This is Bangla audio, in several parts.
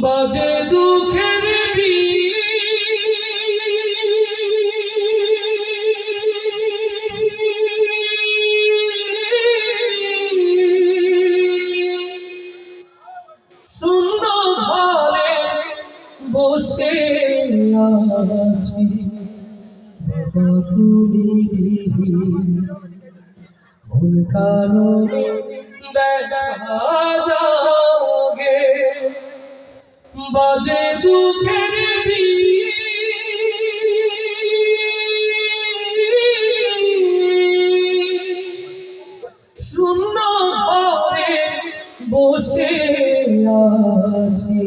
বাজে দুঃখের শূন্য ঘরে বসে আছি বাবা তুমি ভুল কারণে দেখা যাওগে বাজে দুঃখের শূন্য ঘরে বসে আছি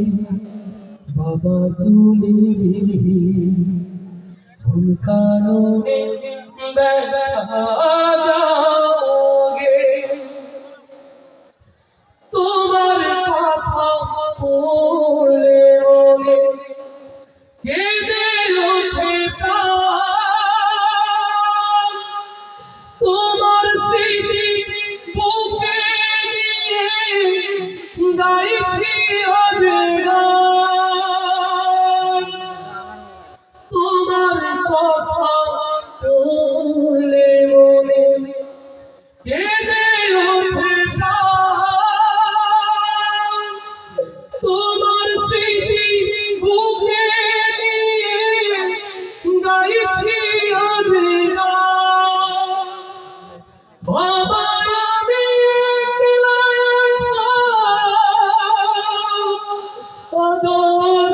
বাবা তুমি ভুল কারণে দেখা যাওগে তোমার কথা পড়লে মনে কেঁদে ওঠে প্রাণ তোমার স্মৃতি বুকে নিয়ে গাইছি আজ গান তোমার কথা পড়লে মনে কেঁদে ওঠে প্রাণ তোমার স্মৃতি বুকে নিয়ে গাইছি আজ গান বাবা আমি একলা আদর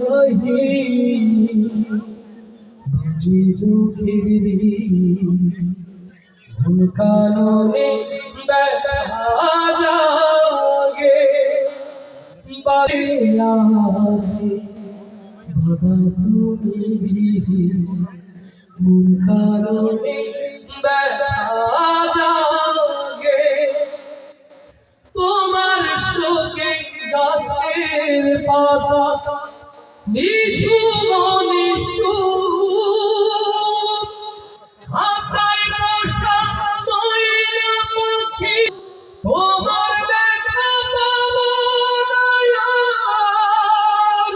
নাহি বাজে দুঃখের ভুল কারণে দেখা যাওগে বাজে আছি বাবা তুমি ভুল কারণে দেখা যাওগে তোমার শোকে গাছের পাতা নিঝুম নিষ্ঠুর খাঁচায় পোষা ময়না পাখি তোমার দেখা পাবো না আর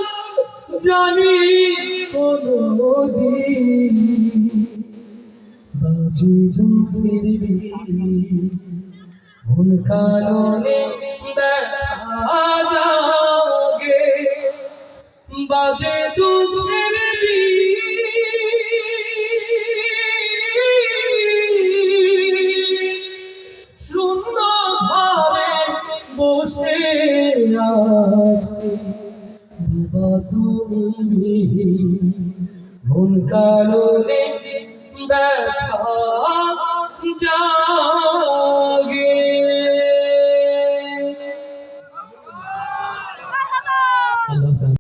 জানি কোনদিন বাজে দুঃখের ভুল কারণে দেখা যাওগে বাজে দুঃখের শূন্য ঘরে বসে আছি বাবা তুমি ভুল কারণে দেখা যাওগে।